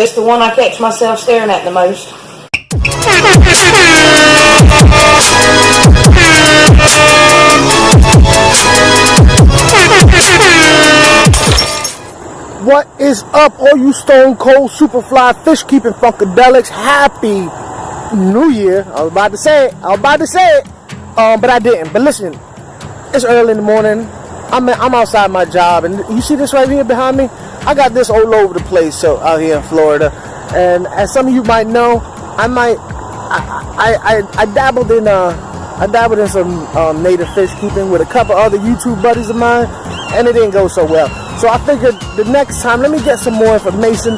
It's the one I catch myself staring at the most. What is up, all you stone cold superfly fish keeping funkadelics? Happy New Year. I was about to say it, but I didn't. But listen, it's early in the morning. I'm outside my job, and you see this right here behind me? I got this all over the place. So out here in Florida, and as some of you might know, I dabbled in some native fish keeping with a couple other YouTube buddies of mine, and it didn't go so well. So I figured the next time, let me get some more information.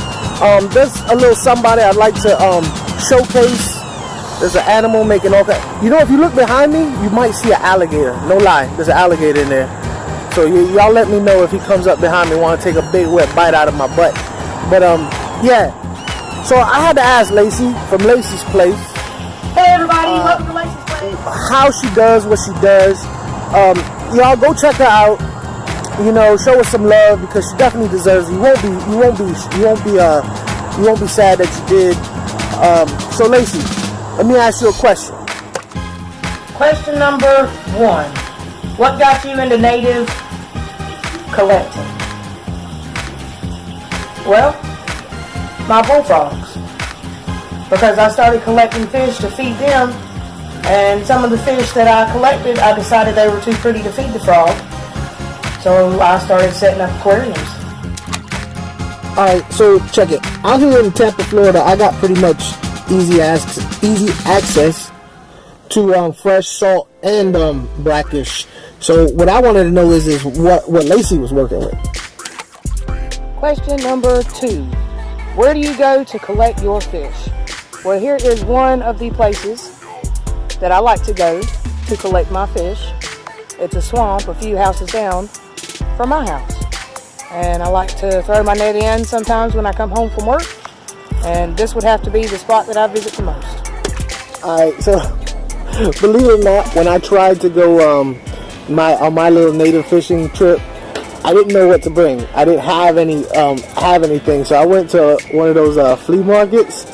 There's a little somebody I'd like to showcase. There's an animal making all kinds. You know, if you look behind me, you might see an alligator. No lie, there's an alligator in there. So y'all let me know if he comes up behind me, want to take a big wet bite out of my butt. But yeah. So I had to ask Lacey from Lacey's Place. Hey everybody, welcome to Lacey's Place. How she does what she does. Y'all go check her out. You know, show her some love because she definitely deserves it. You won't be sad that you did. So Lacey, let me ask you a question. Question number 1. What got you into native collecting? Well, my bullfrogs. Because I started collecting fish to feed them, and some of the fish that I collected, I decided they were too pretty to feed the frog. So I started setting up aquariums. Alright, so check it. Out here in Tampa, Florida, I got pretty much easy access to fresh, salt, and brackish. So what I wanted to know is what Lacey was working with. Question number 2. Where do you go to collect your fish? Well, here is one of the places that I like to go to collect my fish. It's a swamp a few houses down from my house. And I like to throw my net in sometimes when I come home from work. And this would have to be the spot that I visit the most. Alright, so believe it or not, when I tried to go on my little native fishing trip, I didn't know what to bring. I didn't have anything, so I went to one of those flea markets,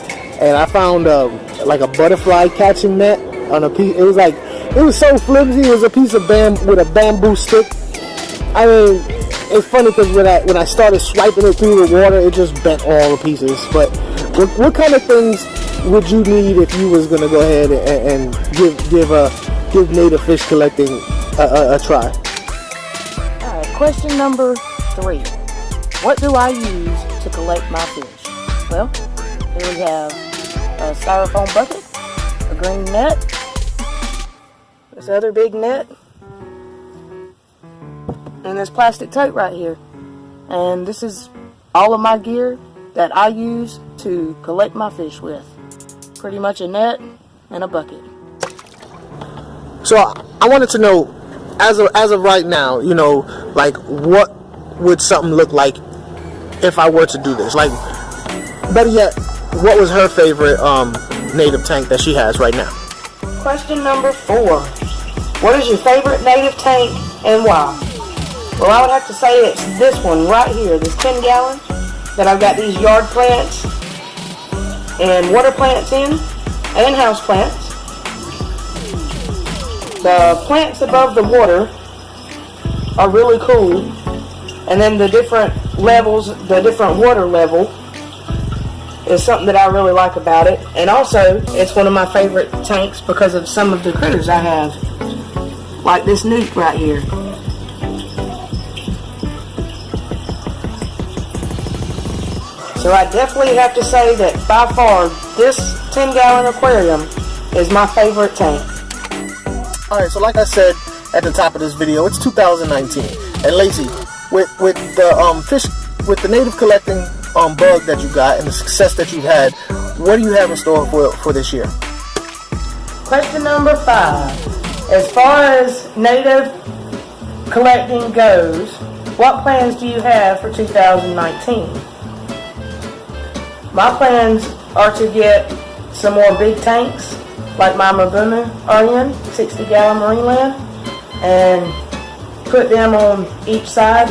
and I found like a butterfly catching net on a piece. It was so flimsy. It was a piece of with a bamboo stick. I mean, it's funny because when I started swiping it through the water, it just bent all the pieces. But what kind of things would you need if you was gonna go ahead and give native fish collecting a try? Question number 3. What do I use to collect my fish? Well, here we have a styrofoam bucket, a green net, this other big net, and this plastic tote right here. And this is all of my gear that I use to collect my fish with. Pretty much a net and a bucket. So I wanted to know, as of right now, you know, like what would something look like if I were to do this? Like, better yet, what was her favorite native tank that she has right now? Question number 4. What is your favorite native tank and why? Well, I would have to say it's this one right here, this 10 gallon that I've got these yard plants and water plants in, and house plants. The plants above the water are really cool, and then the different levels, the different water level is something that I really like about it. And also, it's one of my favorite tanks because of some of the critters I have, like this newt right here. So I definitely have to say that by far this 10 gallon aquarium is my favorite tank. Alright, so like I said at the top of this video, it's 2019. And Lacey, with the fish, with the native collecting bug that you got and the success that you've had, what do you have in store for this year? Question number 5. As far as native collecting goes, what plans do you have for 2019? My plans are to get some more big tanks like my Mabuna are in, 60 gallon Marineland, and put them on each side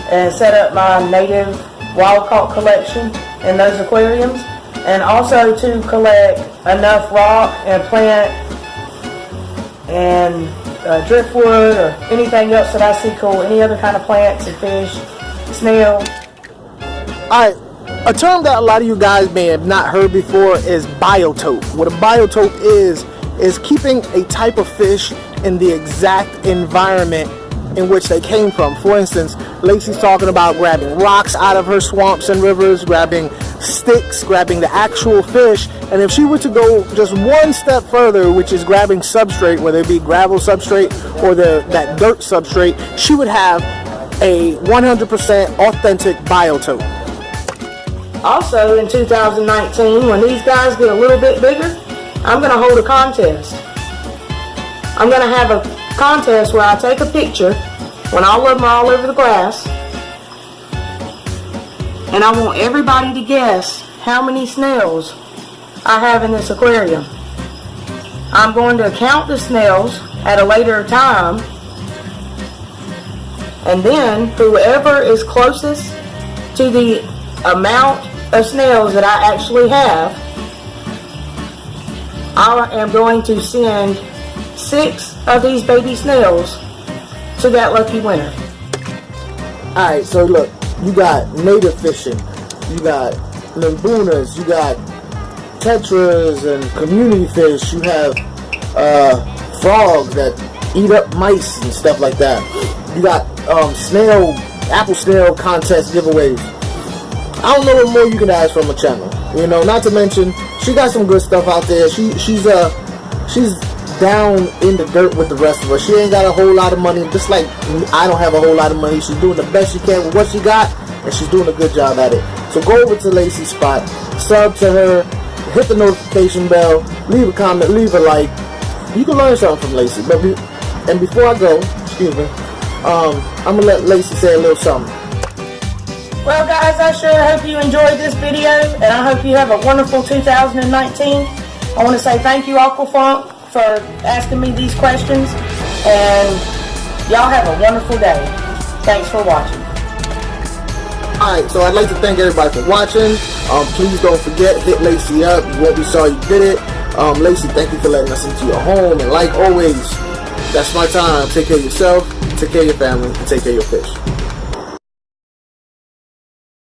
and set up my native wild caught collection in those aquariums, and also to collect enough rock and plant and driftwood or anything else that I see cool, any other kind of plants and fish, snail. Alright, a term that a lot of you guys may have not heard before is biotope. What a biotope is keeping a type of fish in the exact environment in which they came from. For instance, Lacey's talking about grabbing rocks out of her swamps and rivers, grabbing sticks, grabbing the actual fish, and if she were to go just one step further, which is grabbing substrate, whether it be gravel substrate or that dirt substrate, she would have a 100% authentic biotope. Also in 2019, when these guys get a little bit bigger, I'm going to hold a contest. I'm going to have a contest where I take a picture when all of them are all over the glass, and I want everybody to guess how many snails I have in this aquarium. I'm going to count the snails at a later time, and then whoever is closest to the amount of snails that I actually have, I am going to send 6 of these baby snails to that lucky winner. Alright, so look, you got native fishing, you got limbunas, you got tetras and community fish, you have frogs that eat up mice and stuff like that. You got apple snail contest giveaways. I don't know what more you can ask from a channel. You know, not to mention, she got some good stuff out there. She's down in the dirt with the rest of us. She ain't got a whole lot of money, just like I don't have a whole lot of money. She's doing the best she can with what she got, and she's doing a good job at it. So go over to Lacey's spot, sub to her, hit the notification bell, leave a comment, leave a like. You can learn something from Lacey. And before I go, excuse me, I'm gonna let Lacey say a little something. Well guys, I sure hope you enjoyed this video, and I hope you have a wonderful 2019. I want to say thank you, Aqua for asking me these questions, and y'all have a wonderful day. Thanks for watching. Alright, so I'd like to thank everybody for watching. Please don't forget, hit Lacey up. You won't be sorry you did it. Lacey, thank you for letting us into your home, and like always, that's my time. Take care of yourself, take care of your family, and take care of your fish.